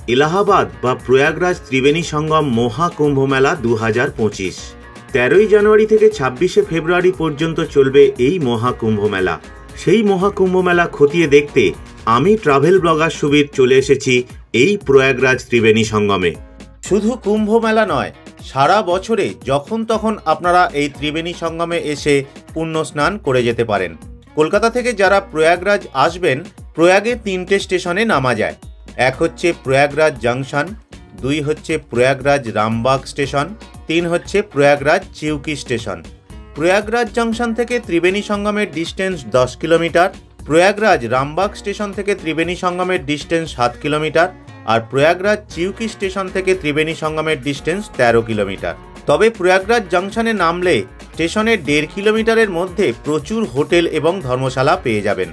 এলাহাবাদ বা প্রয়াগরাজ ত্রিবেণী সঙ্গম মহাকুম্ভ মেলা 2025। 13ই জানুয়ারি থেকে 26শে ফেব্রুয়ারি পর্যন্ত চলবে এই মহাকুম্ভ মেলা। সেই মহাকুম্ভ মেলা খতিয়ে দেখতে আমি ট্রাভেল ব্লগার সুবীর চলে এসেছি এই প্রয়াগরাজ ত্রিবেণী সঙ্গমে। শুধু কুম্ভ মেলা নয়, সারা বছরে যখন তখন আপনারা এই ত্রিবেণী সঙ্গমে এসে পুণ্য স্নান করে যেতে পারেন। কলকাতা থেকে যারা প্রয়াগরাজ আসবেন, প্রয়াগে 3টে স্টেশনে নামা যায়। এক হচ্ছে প্রয়াগরাজ জংশন, 2 হচ্ছে প্রয়াগরাজ রামবাগ স্টেশন, 3 হচ্ছে প্রয়াগরাজ চিউকি স্টেশন। প্রয়াগরাজ জংশন থেকে ত্রিবেণী সঙ্গমের distance 10 kilometre, Prayagraj Rambagh station থেকে ত্রিবেণী সঙ্গমের ডিস্টেন্স 7 কিলোমিটার, আর প্রয়াগরাজ চিউকি স্টেশন থেকে ত্রিবেণী সঙ্গমের ডিস্টেন্স 13 কিলোমিটার। তবে প্রয়াগরাজ জংশনে নামলে স্টেশনের 1.5 কিলোমিটারের মধ্যে প্রচুর হোটেল এবং ধর্মশালা পেয়ে যাবেন।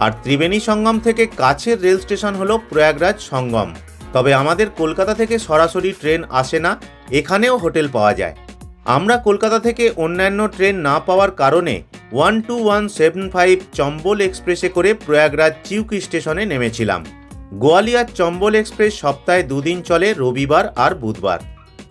আর ত্রিবেণী সঙ্গম থেকে কাছের রেল স্টেশন হলো প্রয়াগরাজ সঙ্গম। তবে আমাদের কলকাতা থেকে সরাসরি ট্রেন আসে না, এখানেও হোটেল পাওয়া যায়। আমরা কলকাতা থেকে অন্যান্য ট্রেন না পাওয়ার কারণে 12175 চম্বল এক্সপ্রেসে করে প্রয়াগরাজ চিউকি স্টেশনে নেমেছিলাম। গোয়ালিয়র চম্বল এক্সপ্রেস সপ্তাহে 2 দিন চলে, রবিবার আর বুধবার।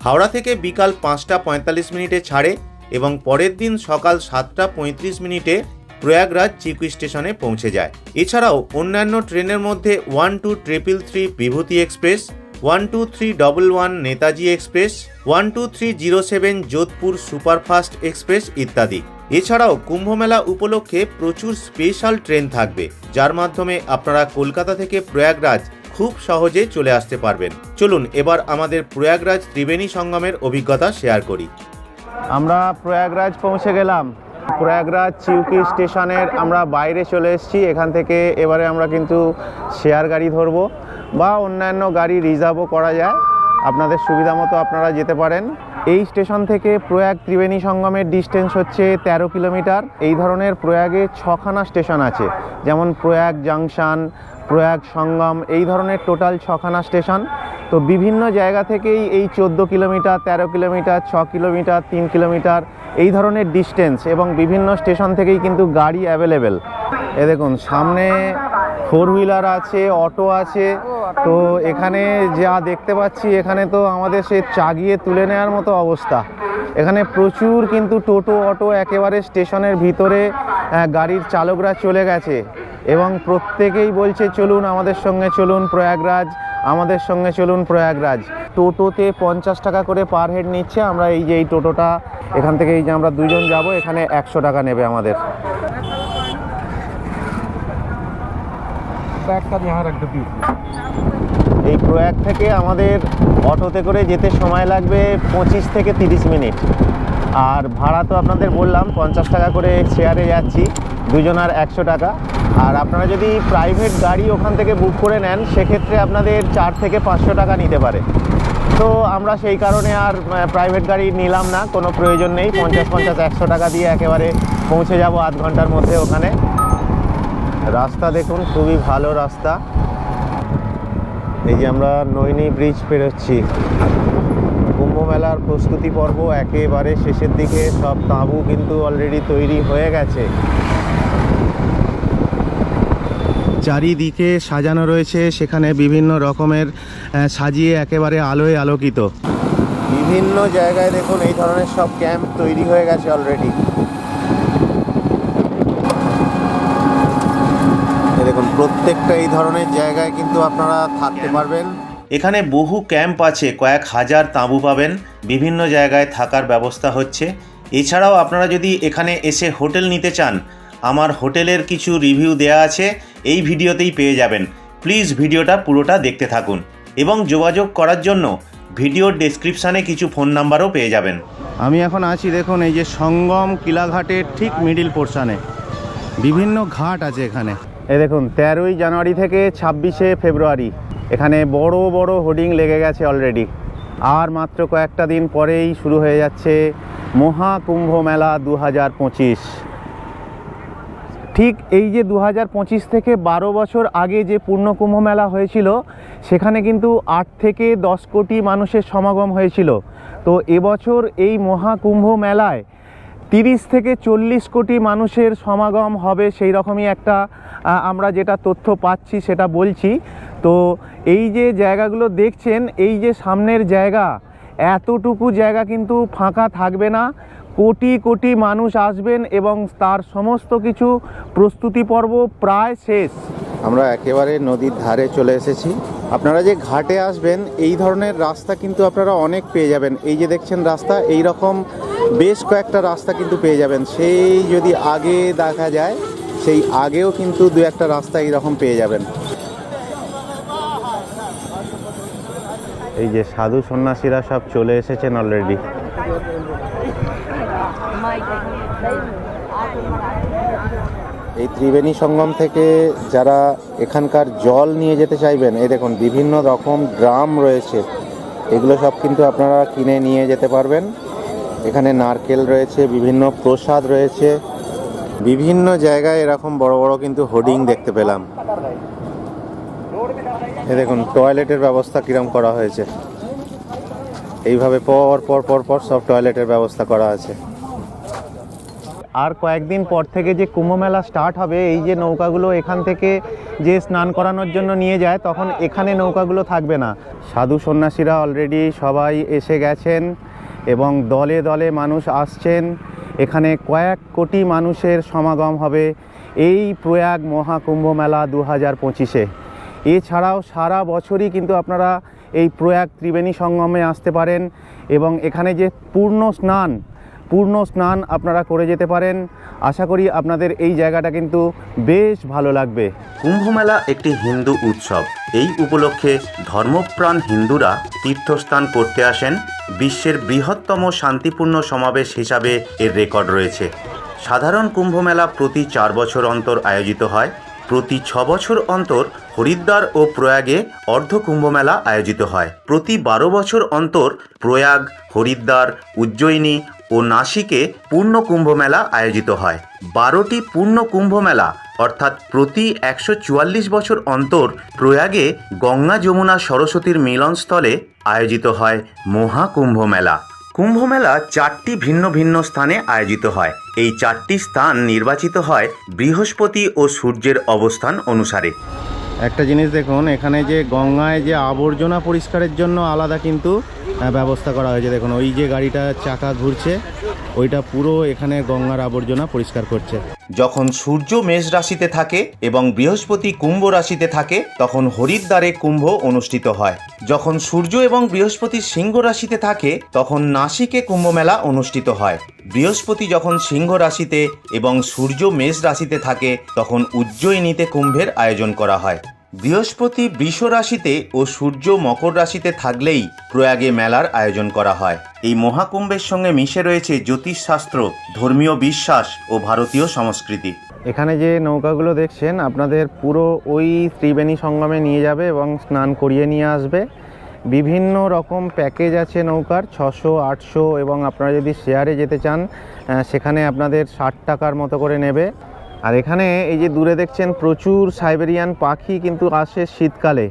হাওড়া থেকে বিকাল 5টা 45 মিনিটে ছাড়ে এবং পরের দিন সকাল 7টা 35 মিনিটে প্রয়াগরাজ চিউকি স্টেশনে পৌঁছে যায়। এছাড়াও অন্যান্য ট্রেনের মধ্যে 12333 Vibhuti express, 12311 Netaji express, 12307 Jodhpur superfast express ইত্যাদি। এছাড়াও কুম্ভমেলা উপলক্ষে প্রচুর স্পেশাল ট্রেন থাকবে, যার মাধ্যমে আপনারা কলকাতা থেকে প্রয়াগরাজ খুব সহজে চলে আসতে পারবেন। চলুন এবার আমাদের প্রয়াগরাজ ত্রিবেণী সঙ্গমের অভিজ্ঞতা শেয়ার করি। আমরা প্রয়াগরাজ পৌঁছে গেলাম। প্রয়াগরাজ চিউকি স্টেশনের আমরা বাইরে চলে এসেছি। এখান থেকে এবারে আমরা কিন্তু শেয়ার গাড়ি ধরবো বা অন্যান্য গাড়ি রিজার্ভও করা যায়, আপনাদের সুবিধা মতো আপনারা যেতে পারেন। এই স্টেশন থেকে প্রয়াগ ত্রিবেণী সঙ্গমের ডিস্টেন্স হচ্ছে 13 কিলোমিটার। এই ধরনের প্রয়াগে 6খানা স্টেশন আছে, যেমন প্রয়াগ জংশন, প্রয়াগ সঙ্গম, এই ধরনের টোটাল 6খানা স্টেশন। তো বিভিন্ন জায়গা থেকেই এই 14 কিলোমিটার, 13 কিলোমিটার, 6 কিলোমিটার, 3 কিলোমিটার এই ধরনের ডিস্টেন্স এবং বিভিন্ন স্টেশন থেকেই কিন্তু গাড়ি অ্যাভেলেবেল। এ দেখুন সামনে 4 হুইলার আছে, অটো আছে। তো এখানে যা দেখতে পাচ্ছি, এখানে তো আমাদের সে চাগিয়ে তুলে নেওয়ার মতো অবস্থা। এখানে প্রচুর কিন্তু টোটো, অটো একেবারে স্টেশনের ভিতরে গাড়ির চালকরা চলে গেছে এবং প্রত্যেকেই বলছে চলুন আমাদের সঙ্গে চলুন প্রয়াগরাজ, আমাদের সঙ্গে চলুন প্রয়াগরাজ। টোটোতে 50 টাকা করে পার হেড নিচ্ছে। আমরা এই যে এই টোটোটা এখান থেকে এই যে আমরা 2 জন যাব, এখানে 100 টাকা নেবে আমাদের। এই প্রয়াগ থেকে আমাদের অটোতে করে যেতে সময় লাগবে 25 থেকে 30 মিনিট। আর ভাড়া তো আপনাদের বললাম 50 টাকা করে শেয়ারে যাচ্ছি, 2 জনার 100 টাকা। আর আপনারা যদি প্রাইভেট গাড়ি ওখান থেকে বুক করে নেন, সেক্ষেত্রে আপনাদের 4 থেকে 500 টাকা নিতে পারে। তো আমরা সেই কারণে আর প্রাইভেট গাড়ি নিলাম না, কোনো প্রয়োজন নেই। 50-100 টাকা দিয়ে একেবারে পৌঁছে যাব আধ ঘন্টার মধ্যে ওখানে। রাস্তা দেখুন, খুবই ভালো রাস্তা। এই যে আমরা নৈনী ব্রিজ পেরোচ্ছি। কুম্ভ মেলার প্রস্তুতি পর্ব একেবারে শেষের দিকে, সব তাঁবু কিন্তু অলরেডি তৈরি হয়ে গেছে। চারিদিকে সাজানো রয়েছে, সেখানে বিভিন্ন রকমের সাজিয়ে একেবারে আলোয় আলোকিত। বিভিন্ন জায়গায় দেখুন এই ধরনের সব ক্যাম্প তৈরি হয়ে গেছে অলরেডি। দেখুন প্রত্যেকটা এই ধরনের জায়গায় কিন্তু আপনারা থাকতে পারবেন। এখানে বহু ক্যাম্প আছে, কয়েক হাজার তাঁবু পাবেন, বিভিন্ন জায়গায় থাকার ব্যবস্থা হচ্ছে। এছাড়াও আপনারা যদি এখানে এসে হোটেল নিতে চান, আমার হোটেলের কিছু রিভিউ দেয়া আছে, এই ভিডিওতেই পেয়ে যাবেন। প্লিজ ভিডিওটা পুরোটা দেখতে থাকুন এবং যোগাযোগ করার জন্য ভিডিওর ডেসক্রিপশানে কিছু ফোন নাম্বারও পেয়ে যাবেন। আমি এখন আছি দেখুন এই যে সঙ্গম কিলাঘাটের ঠিক মিডিল পোর্শনে। বিভিন্ন ঘাট আছে এখানে। এই দেখুন 13ই জানুয়ারি থেকে 26শে ফেব্রুয়ারি এখানে বড় বড় হোর্ডিং লেগে গেছে অলরেডি। আর মাত্র কয়েকটা দিন পরেই শুরু হয়ে যাচ্ছে মহাকুম্ভ মেলা 2025। ঠিক এই যে 2025 থেকে 12 বছর আগে যে পূর্ণকুম্ভ মেলা হয়েছিল, সেখানে কিন্তু 8 থেকে 10 কোটি মানুষের সমাগম হয়েছিল। তো এবছর এই মহাকুম্ভ মেলায় 30 থেকে 40 কোটি মানুষের সমাগম হবে, সেই রকমই একটা আমরা যেটা তথ্য পাচ্ছি সেটা বলছি। তো এই যে জায়গাগুলো দেখছেন, এই যে সামনের জায়গা, এতটুকু জায়গা কিন্তু ফাঁকা থাকবে না। কোটি কোটি মানুষ আসবেন এবং তার সমস্ত কিছু প্রস্তুতি পর্ব প্রায় শেষ। আমরা একেবারে নদীর ধারে চলে এসেছি। আপনারা যে ঘাটে আসবেন এই ধরনের রাস্তা কিন্তু আপনারা অনেক পেয়ে যাবেন। এই যে দেখছেন রাস্তা, এই রকম বেশ কয়েকটা রাস্তা কিন্তু পেয়ে যাবেন। সেই যদি আগে দেখা যায়, সেই আগেও কিন্তু দু একটা রাস্তা এইরকম পেয়ে যাবেন। এই যে সাধু সন্ন্যাসীরা সব চলে এসেছেন অলরেডি। এই ত্রিবেণী সঙ্গম থেকে যারা এখানকার জল নিয়ে যেতে চাইবেন, এই দেখুন বিভিন্ন রকম ড্রাম রয়েছে, এগুলো সব কিন্তু আপনারা কিনে নিয়ে যেতে পারবেন। এখানে নারকেল রয়েছে, বিভিন্ন প্রসাদ রয়েছে, বিভিন্ন জায়গায় এরকম বড় বড় কিন্তু হোর্ডিং দেখতে পেলাম। এই দেখুন টয়লেটের ব্যবস্থা কিরম করা হয়েছে, এইভাবে পর পর পর পর সব টয়লেটের ব্যবস্থা করা আছে। আর কয়েকদিন পর থেকে যে কুম্ভ মেলা স্টার্ট হবে, এই যে নৌকাগুলো এখান থেকে যে স্নান করানোর জন্য নিয়ে যায়, তখন এখানে নৌকাগুলো থাকবে না। সাধু সন্ন্যাসীরা অলরেডি সবাই এসে গেছেন এবং দলে দলে মানুষ আসছেন। এখানে কয়েক কোটি মানুষের সমাগম হবে এই প্রয়াগ মহাকুম্ভ মেলা 2025-এ। এছাড়াও সারা বছরই কিন্তু আপনারা এই প্রয়াগ ত্রিবেণী সঙ্গমে আসতে পারেন এবং এখানে যে পূর্ণ স্নান আপনারা করে যেতে পারেন। আশা করি আপনাদের এই জায়গাটা কিন্তু বেশ ভালো লাগবে। কুম্ভমেলা একটি হিন্দু উৎসব। এই উপলক্ষে ধর্মপ্রাণ হিন্দুরা তীর্থস্থান করতে আসেন। বিশ্বের বৃহত্তম শান্তিপূর্ণ সমাবেশ হিসাবে এর রেকর্ড রয়েছে। সাধারণ কুম্ভমেলা প্রতি 4 বছর অন্তর আয়োজিত হয়। প্রতি 6 বছর অন্তর হরিদ্বার ও প্রয়াগে অর্ধ কুম্ভমেলা আয়োজিত হয়। প্রতি 12 বছর অন্তর প্রয়াগ, হরিদ্বার, উজ্জয়িনী ও নাসিকে পূর্ণ কুম্ভমেলা আয়োজিত হয়। 12টি পূর্ণ কুম্ভমেলা অর্থাৎ প্রতি 144 বছর অন্তর প্রয়াগে গঙ্গা, যমুনা, সরস্বতীর মিলনস্থলে আয়োজিত হয় মহাকুম্ভমেলা। কুম্ভমেলা 4টি ভিন্ন ভিন্ন স্থানে আয়োজিত হয়। এই 4টি স্থান নির্বাচিত হয় বৃহস্পতি ও সূর্যের অবস্থান অনুসারে। একটা জিনিস দেখুন, এখানে যে গঙ্গায় যে আবর্জনা পরিষ্কারের জন্য আলাদা কিন্তু ব্যবস্থা করা হয়েছে। দেখুন ওই যে গাড়িটা চাকা ঘুরছে, ওইটা পুরো এখানে গঙ্গার আবর্জনা পরিষ্কার করছে। যখন সূর্য মেষ রাশিতে থাকে এবং বৃহস্পতি কুম্ভ রাশিতে থাকে, তখন হরিদ্বারে কুম্ভ অনুষ্ঠিত হয়। যখন সূর্য এবং বৃহস্পতি সিংহ রাশিতে থাকে, তখন নাসিকে কুম্ভমেলা অনুষ্ঠিত হয়। বৃহস্পতি যখন সিংহ রাশিতে এবং সূর্য মেষ রাশিতে থাকে, তখন উজ্জয়িনীতে কুম্ভের আয়োজন করা হয়। বৃহস্পতি বৃষ রাশিতে ও সূর্য মকর রাশিতে থাকলেই প্রয়াগে মেলার আয়োজন করা হয়। এই মহাকুম্ভের সঙ্গে মিশে রয়েছে জ্যোতিষশাস্ত্র, ধর্মীয় বিশ্বাস ও ভারতীয় সংস্কৃতি। এখানে যে নৌকাগুলো দেখছেন আপনাদের পুরো ওই ত্রিবেণী সঙ্গমে নিয়ে যাবে এবং স্নান করিয়ে নিয়ে আসবে। বিভিন্ন রকম প্যাকেজ আছে নৌকার, 600, 800 এবং আপনারা যদি শেয়ারে যেতে চান সেখানে আপনাদের 60 টাকার মতো করে নেবে। আর এখানে এই যে দূরে দেখছেন প্রচুর সাইবেরিয়ান পাখি কিন্তু আসে শীতকালে,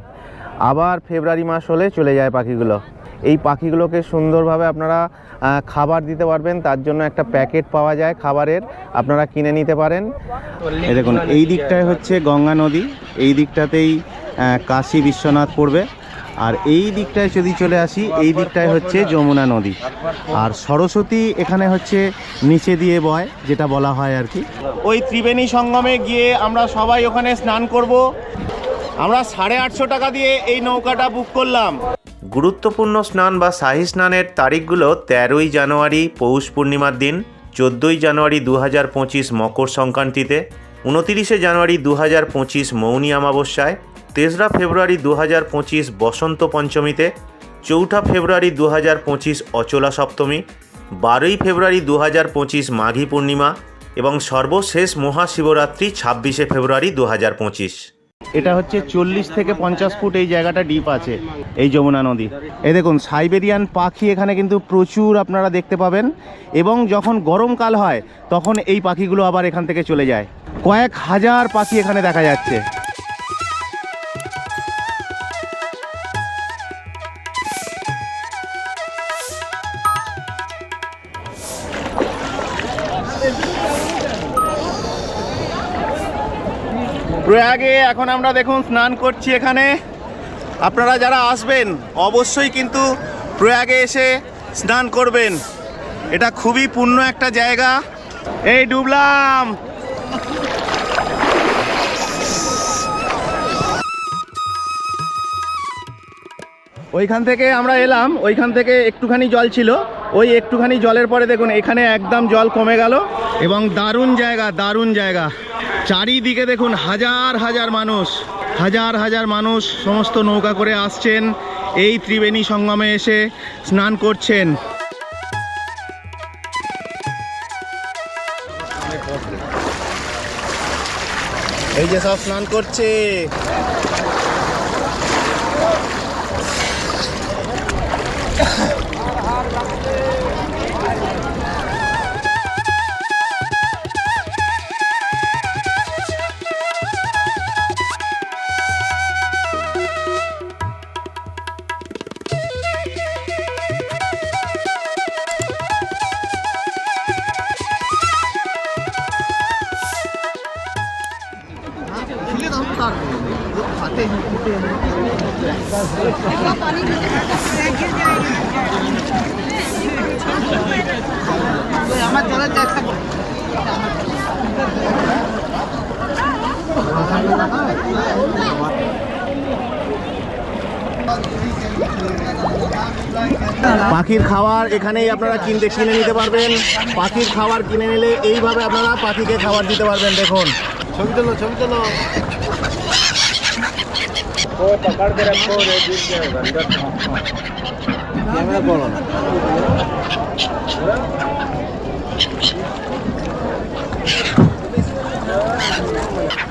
আবার ফেব্রুয়ারি মাস হলে চলে যায় পাখিগুলো। এই পাখিগুলোকে সুন্দরভাবে আপনারা খাবার দিতে পারবেন, তার জন্য একটা প্যাকেট পাওয়া যায় খাবারের, আপনারা কিনে নিতে পারেন। এই দেখুন এই দিকটায় হচ্ছে গঙ্গা নদী, এই দিকটাতেই কাশী বিশ্বনাথ পড়বে। আর এই দিকটায় যদি চলে আসি, এই দিকটায় হচ্ছে যমুনা নদী। আর সরস্বতী এখানে হচ্ছে নিচে দিয়ে বয়, যেটা বলা হয় আর কি। ওই ত্রিবেণী সঙ্গমে গিয়ে আমরা সবাই ওখানে স্নান করব। আমরা 850 টাকা দিয়ে এই নৌকাটা বুক করলাম। গুরুত্বপূর্ণ স্নান বা শাহী স্নানের তারিখগুলো 13ই জানুয়ারি পৌষ পূর্ণিমার দিন, 14ই জানুয়ারি 2025 মকর সংক্রান্তিতে, 29শে জানুয়ারি 2025 মৌনী অমাবস্যায়, 3রা ফেব্রুয়ারি 2025 বসন্ত পঞ্চমীতে, 4ঠা ফেব্রুয়ারি 2025 অচলা সপ্তমী, 12ই ফেব্রুয়ারি 2025 মাঘী পূর্ণিমা এবং সর্বশেষ মহাশিবরাত্রি 26শে ফেব্রুয়ারি 2025। এটা হচ্ছে 40 থেকে 50 ফুট এই জায়গাটা ডিপ আছে এই যমুনা নদী। এই দেখুন সাইবেরিয়ান পাখি এখানে কিন্তু প্রচুর আপনারা দেখতে পাবেন এবং যখন গরমকাল হয় তখন এই পাখিগুলো আবার এখান থেকে চলে যায়। কয়েক হাজার পাখি এখানে দেখা যাচ্ছে। প্রয়াগে এখন আমরা দেখুন স্নান করছি এখানে। আপনারা যারা আসবেন অবশ্যই কিন্তু প্রয়াগে এসে স্নান করবেন, এটা খুবই পুণ্য একটা জায়গা। এই ডুবলাম। ওইখান থেকে আমরা এলাম, ওইখান থেকে একটুখানি জল ছিল, ওই একটুখানি জলের পরে দেখুন এখানে একদম জল কমে গেল এবং দারুণ জায়গা, দারুণ জায়গা। চারিদিকে দেখুন হাজার হাজার মানুষ, হাজার হাজার মানুষ সমস্ত নৌকা করে আসছেন, এই ত্রিবেণী সঙ্গমে এসে স্নান করছেন। এই যে সব স্নান করছে। পাখির খাবার এখানেই আপনারা কিনে নিতে পারবেন। পাখির খাবার কিনে নিলে এইভাবে আপনারা পাখিকে খাবার দিতে পারবেন। দেখুন ছবি তোলো, ছবি তোলো।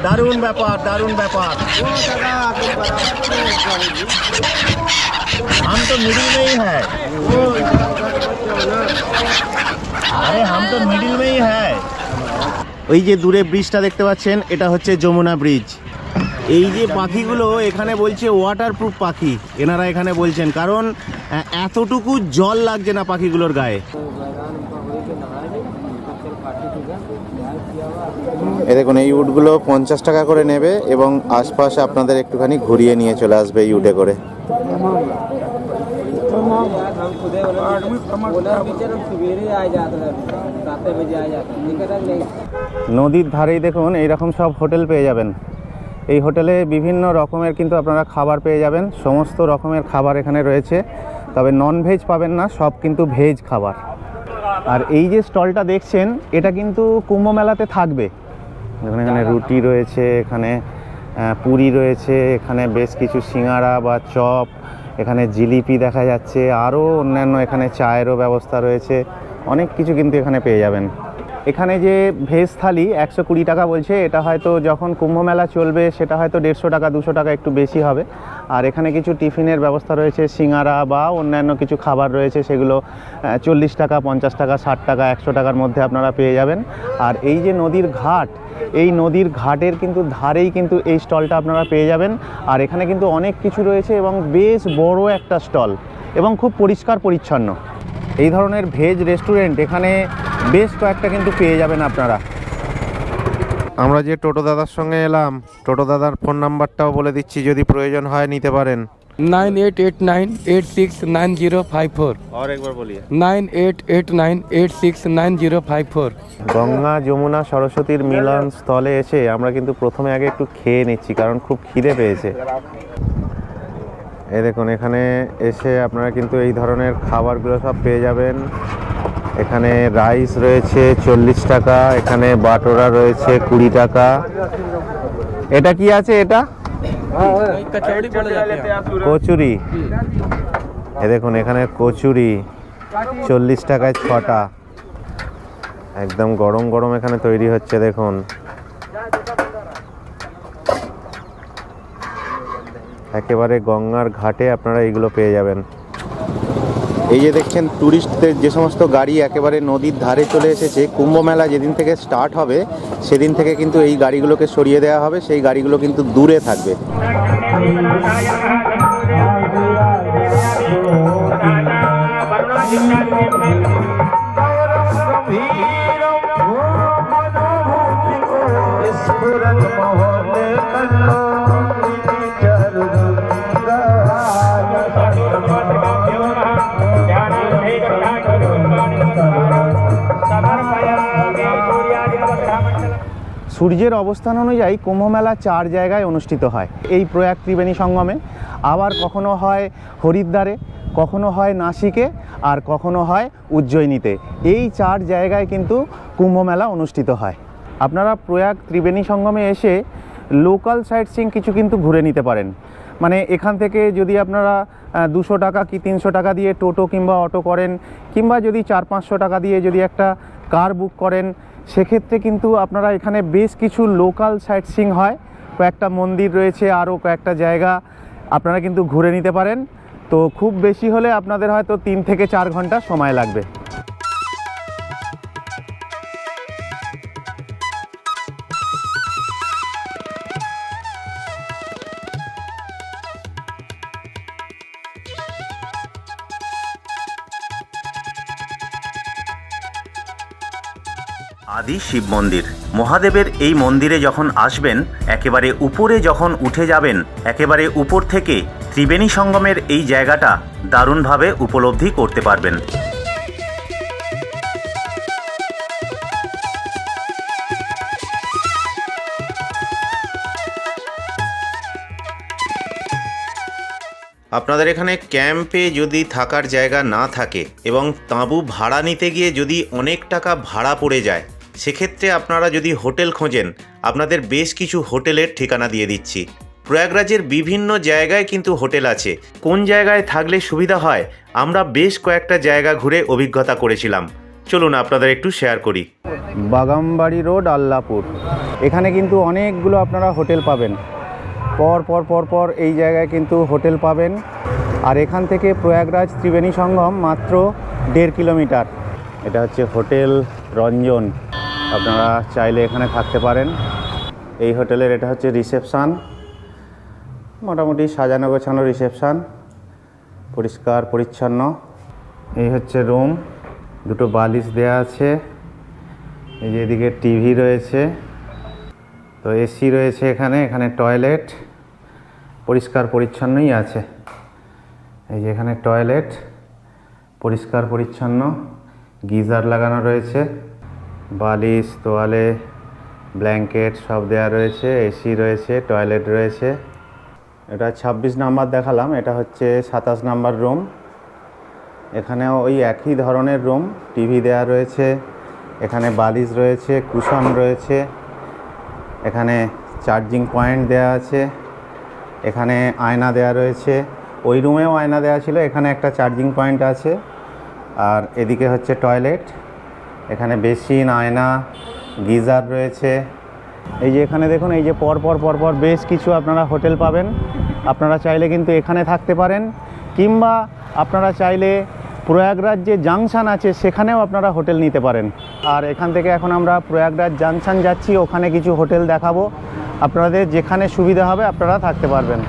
দারুণ ব্যাপার, দারুণ ব্যাপার। हम तो मिडिल में ही है, अरे हम तो मिडिल में ही है। ওই যে দূরে ব্রিজটা দেখতে পাচ্ছেন, এটা হচ্ছে যমুনা ব্রিজ। এই যে পাখিগুলো এখানে বলছে ওয়াটারপ্রুফ পাখি, এনারা এখানে বলছেন, কারণ এতটুকু জল লাগছে না পাখিগুলোর গায়ে। এই দেখুন এই উটগুলো 50 টাকা করে নেবে এবং আশপাশে আপনাদের একটুখানি ঘুরিয়ে নিয়ে চলে আসবে এই উটে করে। নদীর ধারেই দেখুন এইরকম সব হোটেল পেয়ে যাবেন। এই হোটেলে বিভিন্ন রকমের কিন্তু আপনারা খাবার পেয়ে যাবেন, সমস্ত রকমের খাবার এখানে রয়েছে, তবে নন ভেজ পাবেন না, সব কিন্তু ভেজ খাবার। আর এই যে স্টলটা দেখছেন এটা কিন্তু কুম্ভ মেলাতে থাকবে। দেখুন এখানে রুটি রয়েছে, এখানে পুরি রয়েছে, এখানে বেশ কিছু সিঙ্গারা বা চপ, এখানে জিলিপি দেখা যাচ্ছে, আরও অন্যান্য এখানে চায়েরও ব্যবস্থা রয়েছে, অনেক কিছু কিন্তু এখানে পেয়ে যাবেন। এখানে যে ভেজ থালি 120 টাকা বলছে, এটা হয়তো যখন কুম্ভ মেলা চলবে সেটা হয়তো 150 টাকা 200 টাকা একটু বেশি হবে। আর এখানে কিছু টিফিনের ব্যবস্থা রয়েছে, সিঙ্গারা বা অন্যান্য কিছু খাবার রয়েছে, সেগুলো 40 টাকা 50 টাকা 60 টাকা 100 টাকার মধ্যে আপনারা পেয়ে যাবেন। আর এই যে নদীর ঘাট, এই নদীর ঘাটের কিন্তু ধারেই কিন্তু এই স্টলটা আপনারা পেয়ে যাবেন। আর এখানে কিন্তু অনেক কিছু রয়েছে এবং বেশ বড় একটা স্টল এবং খুব পরিষ্কার পরিচ্ছন্ন। এই ধরনের ভেজ রেস্টুরেন্ট এখানে বেশ কয়েকটা কিন্তু পেয়ে যাবেন আপনারা। আমরা যে টোটো দাদার সঙ্গে এলাম, টোটো দাদার ফোন নাম্বারটাও বলে দিচ্ছি, যদি প্রয়োজন হয় নিতে পারেন। 9889869054। और एक बार बोलिए। 9889869054। গঙ্গা যমুনা সরস্বতীর মিলন স্থলে এসে আমরা কিন্তু প্রথমে আগে একটু খেয়ে নিচ্ছি, কারণ খুব খিদে পেয়েছে। এই দেখুন এখানে এসে আপনারা কিন্তু এই ধরনের খাবারগুলো সব পেয়ে যাবেন। এখানে রাইস রয়েছে 40 টাকা, এখানে বাটোরা রয়েছে 20 টাকা। এটা কি আছে? এটা কচুরি। এই দেখুন এখানে কচুরি 40 টাকায় 6টা, একদম গরম গরম এখানে তৈরি হচ্ছে। দেখুন একেবারে গঙ্গার ঘাটে আপনারা এইগুলো পেয়ে যাবেন। এই যে দেখছেন ট্যুরিস্টদের যে সমস্ত গাড়ি একেবারে নদীর ধারে চলে এসেছে, কুম্ভ মেলা যেদিন থেকে স্টার্ট হবে সেদিন থেকে কিন্তু এই গাড়িগুলোকে সরিয়ে দেওয়া হবে, সেই গাড়িগুলো কিন্তু দূরে থাকবে। সূর্যের অবস্থান অনুযায়ী কুম্ভমেলা 4 জায়গায় অনুষ্ঠিত হয় এই প্রয়াগ ত্রিবেণী সঙ্গমে। আবার কখনো হয় হরিদ্বারে, কখনো হয় নাসিকে, আর কখনো হয় উজ্জয়িনীতে। এই 4 জায়গায় কিন্তু কুম্ভমেলা অনুষ্ঠিত হয়। আপনারা প্রয়াগ ত্রিবেণী সঙ্গমে এসে লোকাল সাইট সিইং কিছু কিন্তু ঘুরে নিতে পারেন। মানে এখান থেকে যদি আপনারা 200 টাকা কি 300 টাকা দিয়ে টোটো কিংবা অটো করেন, কিংবা যদি 400-500 টাকা দিয়ে যদি একটা কার বুক করেন, সেক্ষেত্রে কিন্তু আপনারা এখানে বেশ কিছু লোকাল সাইট সিইং হয়। কয়েকটা মন্দির রয়েছে, আরও কয়েকটা জায়গা আপনারা কিন্তু ঘুরে নিতে পারেন। তো খুব বেশি হলে আপনাদের হয়তো 3 থেকে 4 ঘন্টা সময় লাগবে। আদি শিব মন্দির। মহাদেবের এই মন্দিরে যখন আসবেন, একেবারে উপরে যখন উঠে যাবেন, একেবারে উপর থেকে ত্রিবেণী সঙ্গমের এই জায়গাটা দারুণভাবে উপলব্ধি করতে পারবেন। আপনাদের এখানে ক্যাম্পে যদি থাকার জায়গা না থাকে এবং তাঁবু ভাড়া নিতে গিয়ে যদি অনেক টাকা ভাড়া পড়ে যায়, সেক্ষেত্রে আপনারা যদি হোটেল খোঁজেন, আপনাদের বেশ কিছু হোটেলের ঠিকানা দিয়ে দিচ্ছি। প্রয়াগরাজের বিভিন্ন জায়গায় কিন্তু হোটেল আছে। কোন জায়গায় থাকলে সুবিধা হয়, আমরা বেশ কয়েকটা জায়গা ঘুরে অভিজ্ঞতা করেছিলাম। চলুন আপনাদের একটু শেয়ার করি। বাগামবাড়ি রোড, আল্লাপুর, এখানে কিন্তু অনেকগুলো আপনারা হোটেল পাবেন। পর পর পর পর এই জায়গায় কিন্তু হোটেল পাবেন। আর এখান থেকে প্রয়াগরাজ ত্রিবেণী সঙ্গম মাত্র 1.5 কিলোমিটার। এটা হচ্ছে হোটেল রঞ্জন, আপনারা চাইলে এখানে থাকতে পারেন। এই হোটেলের এটা হচ্ছে রিসেপশান, মোটামুটি সাজানো গোছানো রিসেপশান, পরিষ্কার পরিচ্ছন্ন। এই হচ্ছে রুম, দুটো বালিশ দেয়া আছে। এই যে এদিকে টিভি রয়েছে, তো এসি রয়েছে এখানে। এখানে টয়লেট পরিষ্কার পরিচ্ছন্নই আছে। এই যে এখানে টয়লেট পরিষ্কার পরিচ্ছন্ন, গিজার লাগানো রয়েছে, বালিশ, তোয়ালে, ব্ল্যাঙ্কেট সব দেওয়া রয়েছে, এসি রয়েছে, টয়লেট রয়েছে। এটা 26 নাম্বার দেখালাম, এটা হচ্ছে 27 নাম্বার রুম। এখানেও ওই একই ধরনের রুম, টিভি দেওয়া রয়েছে, এখানে বালিশ রয়েছে, কুশন রয়েছে, এখানে চার্জিং পয়েন্ট দেওয়া আছে, এখানে আয়না দেওয়া রয়েছে। ওই রুমেও আয়না দেওয়া ছিল, এখানে একটা চার্জিং পয়েন্ট আছে। আর এদিকে হচ্ছে টয়লেট, এখানে বেসিন, আয়না, গিজার রয়েছে। এই যে এখানে দেখুন, এই যে পরপর পরপর বেশ কিছু আপনারা হোটেল পাবেন। আপনারা চাইলে কিন্তু এখানে থাকতে পারেন, কিংবা আপনারা চাইলে প্রয়াগরাজ যে জাংশন আছে সেখানেও আপনারা হোটেল নিতে পারেন। আর এখান থেকে এখন আমরা প্রয়াগরাজ জাংশন যাচ্ছি, ওখানে কিছু হোটেল দেখাবো। আপনাদের যেখানে সুবিধা হবে আপনারা থাকতে পারবেন।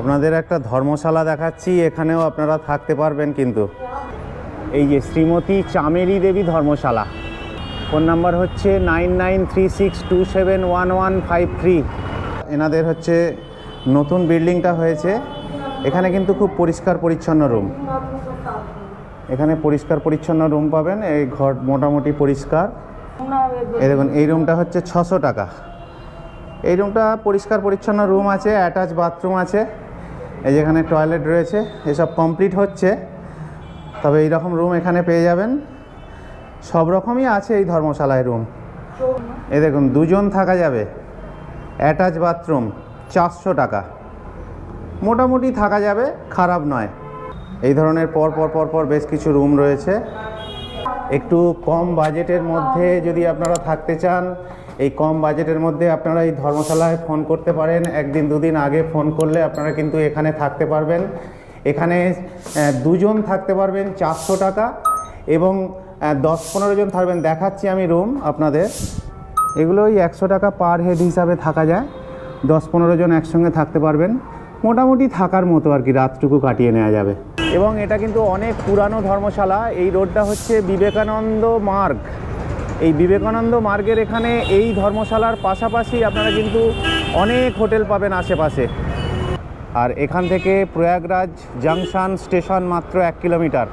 আপনাদের একটা ধর্মশালা দেখাচ্ছি, এখানেও আপনারা থাকতে পারবেন। কিন্তু এই যে শ্রীমতী চামেলি দেবী ধর্মশালা, ফোন নাম্বার হচ্ছে 9936271153। এনাদের হচ্ছে নতুন বিল্ডিংটা হয়েছে, এখানে কিন্তু খুব পরিষ্কার পরিচ্ছন্ন রুম। এখানে পরিষ্কার পরিচ্ছন্ন রুম পাবেন, এই ঘর মোটামুটি পরিষ্কার। এই দেখুন, এই রুমটা হচ্ছে 600 টাকা। এই রুমটা পরিষ্কার পরিচ্ছন্ন রুম আছে, অ্যাটাচ বাথরুম আছে, এই যেখানে টয়লেট রয়েছে, এসব কমপ্লিট হচ্ছে। তবে এই রকম রুম এখানে পেয়ে যাবেন, সব রকমই আছে এই ধর্মশালায় রুম। এই দেখুন, 2 জন থাকা যাবে, অ্যাটাচ বাথরুম, 400 টাকা, মোটামুটি থাকা যাবে, খারাপ নয়। এই ধরনের পর পর পর পর বেশ কিছু রুম রয়েছে। একটু কম বাজেটের মধ্যে যদি আপনারা থাকতে চান, এই কম বাজেটের মধ্যে আপনারা এই ধর্মশালায় ফোন করতে পারেন। 1 দিন 2 দিন আগে ফোন করলে আপনারা কিন্তু এখানে থাকতে পারবেন। এখানে 2 জন থাকতে পারবেন 400 টাকা, এবং 10-15 জন থাকবেন, দেখাচ্ছি আমি রুম আপনাদের। এগুলো ওই 100 টাকা পার হেড হিসাবে থাকা যায়, 10-15 জন একসঙ্গে থাকতে পারবেন, মোটামুটি থাকার মতো আর কি, রাতটুকু কাটিয়ে নেওয়া যাবে। এবং এটা কিন্তু অনেক পুরানো ধর্মশালা। এই রোডটা হচ্ছে বিবেকানন্দ মার্গ। এই বিবেকানন্দ মার্গের এখানে এই ধর্মশালার পাশাপাশি আপনারা কিন্তু অনেক হোটেল পাবেন আশেপাশে। আর এখান থেকে প্রয়াগরাজ জাংশন স্টেশন মাত্র 1 কিলোমিটার।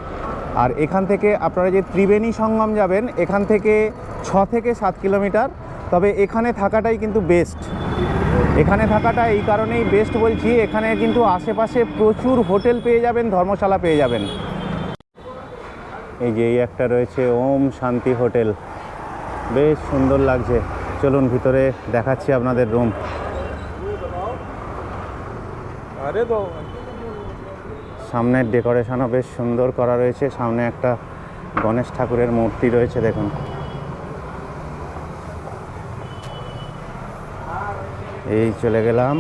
আর এখান থেকে আপনারা যে ত্রিবেণী সঙ্গম যাবেন, এখান থেকে 6 থেকে 7 কিলোমিটার। তবে এখানে থাকাটাই কিন্তু বেস্ট। এখানে থাকাটা এই কারণেই বেস্ট বলছি, এখানে কিন্তু আশেপাশে প্রচুর হোটেল পেয়ে যাবেন, ধর্মশালা পেয়ে যাবেন। এই যে এই একটা রয়েছে ওম শান্তি হোটেল, বেশ সুন্দর লাগছে। চলুন ভিতরে দেখাচ্ছি আপনাদের রুম। সামনের ডেকোরেশনও বেশ সুন্দর করা রয়েছে, সামনে একটা গণেশ ঠাকুরের মূর্তি রয়েছে দেখুন। এই চলে গেলাম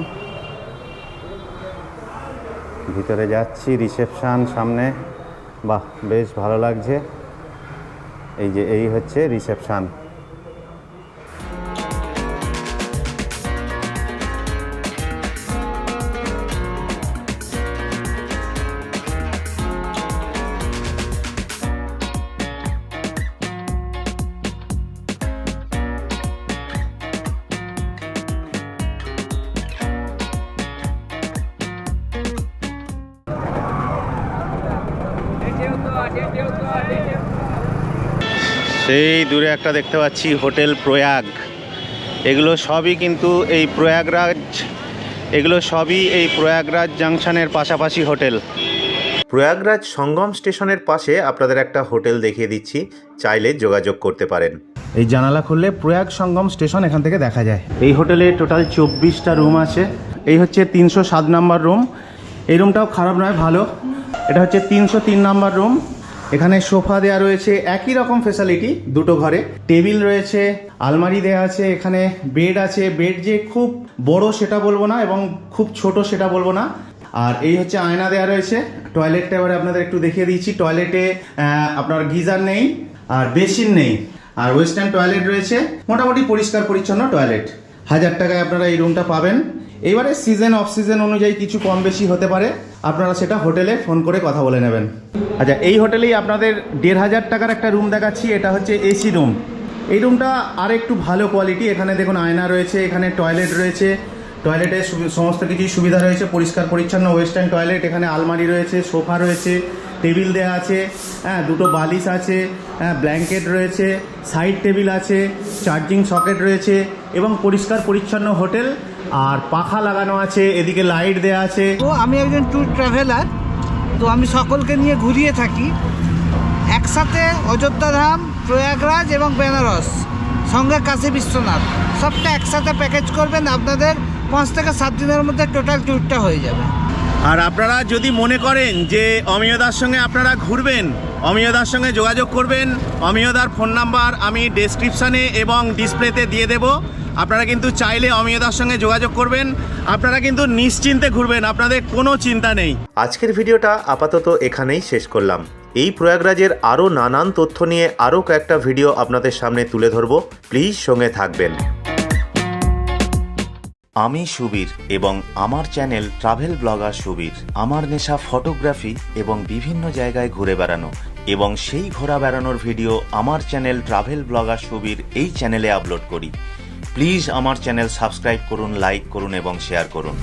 ভিতরে, যাচ্ছি রিসেপশন সামনে। বাহ, বেশ ভালো লাগছে। এই যে এই হচ্ছে রিসেপশন। সেই দূরে একটা দেখতে পাচ্ছি হোটেল প্রয়াগ। এগুলো সবই কিন্তু এই প্রয়াগরাজ জাংশনের পাশাপাশি হোটেল। প্রয়াগরাজ সঙ্গম স্টেশনের পাশে আপনাদের একটা হোটেল দেখিয়ে দিচ্ছি, চাইলে যোগাযোগ করতে পারেন। এই জানালা খুললে প্রয়াগ সঙ্গম স্টেশন এখান থেকে দেখা যায়। এই হোটেলে টোটাল 24টা রুম আছে। এই হচ্ছে 307 নম্বর রুম। এই রুমটাও খারাপ নয়, ভালো। এটা হচ্ছে 303 নম্বর রুম। এখানে সোফা দেওয়া রয়েছে, একই রকম ফেসিলিটি দুটো ঘরে। টেবিল রয়েছে, আলমারি দেওয়া আছে, এখানে বেড আছে। বেড যে খুব বড় সেটা বলবো না, এবং খুব ছোট সেটা বলবো না। আর এই হচ্ছে আয়না দেওয়া রয়েছে। টয়লেটটা এবারে আপনাদের একটু দেখিয়ে দিচ্ছি। টয়লেটে আপনার গিজার নেই আর বেসিন নেই, আর ওয়েস্টার্ন টয়লেট রয়েছে। মোটামুটি পরিষ্কার পরিচ্ছন্ন টয়লেট। 1000 টাকায় আপনারা এই রুমটা পাবেন। এবারে সিজন অফ সিজন অনুযায়ী কিছু কম বেশি হতে পারে, আপনারা সেটা হোটেলে ফোন করে কথা বলে নেবেন। আচ্ছা, এই হোটেলেই আপনাদের 1500 টাকার একটা রুম দেখাচ্ছি। এটা হচ্ছে এসি রুম। এই রুমটা আর একটু ভালো কোয়ালিটি। এখানে দেখুন আয়না রয়েছে, এখানে টয়লেট রয়েছে, টয়লেটে সমস্ত কিছুই সুবিধা রয়েছে, পরিষ্কার পরিচ্ছন্ন ওয়েস্টার্ন টয়লেট। এখানে আলমারি রয়েছে, সোফা রয়েছে, টেবিল দেওয়া আছে, হ্যাঁ, দুটো বালিশ আছে, হ্যাঁ, ব্ল্যাঙ্কেট রয়েছে, সাইড টেবিল আছে, চার্জিং সকেট রয়েছে, এবং পরিষ্কার পরিচ্ছন্ন হোটেল। আর পাখা লাগানো আছে, এদিকে লাইট দেওয়া আছে। তো আমি একজন ট্যুর ট্রাভেলার, তো আমি সকলকে নিয়ে ঘুরিয়ে থাকি একসাথে। অযোধ্যা ধাম, প্রয়াগরাজ এবং বেনারস, সঙ্গে কাশী বিশ্বনাথ, সবটা একসাথে প্যাকেজ করবেন, আপনাদের 5 থেকে 7 দিনের মধ্যে টোটাল ট্যুরটা হয়ে যাবে। আর আপনারা যদি মনে করেন যে অমিয়দার সঙ্গে আপনারা ঘুরবেন, অমিয়দার সঙ্গে যোগাযোগ করবেন। অমিয়দার ফোন নাম্বার আমি ডেসক্রিপশানে এবং ডিসপ্লেতে দিয়ে দেব। আপনারা কিন্তু চাইলে অমিয়দার সঙ্গে যোগাযোগ করবেন। আপনারা কিন্তু নিশ্চিন্তে ঘুরবেন, আপনাদের কোনো চিন্তা নেই। আজকের ভিডিওটা আপাতত এখানেই শেষ করলাম। এই প্রয়াগরাজের আরও নানান তথ্য নিয়ে আরও কয়েকটা ভিডিও আপনাদের সামনে তুলে ধরব। প্লিজ সঙ্গে থাকবেন। আমি সুবীর এবং আমার চ্যানেল ট্রাভেল ব্লগার সুবীর। আমার নেশা ফটোগ্রাফি এবং বিভিন্ন জায়গায় ঘুরে বেড়ানো, এবং সেই ঘোরা বেড়ানোর ভিডিও আমার চ্যানেল ট্রাভেল ব্লগার সুবীর এই চ্যানেলে আপলোড করি। প্লিজ আমার চ্যানেল সাবস্ক্রাইব করুন, লাইক করুন এবং শেয়ার করুন।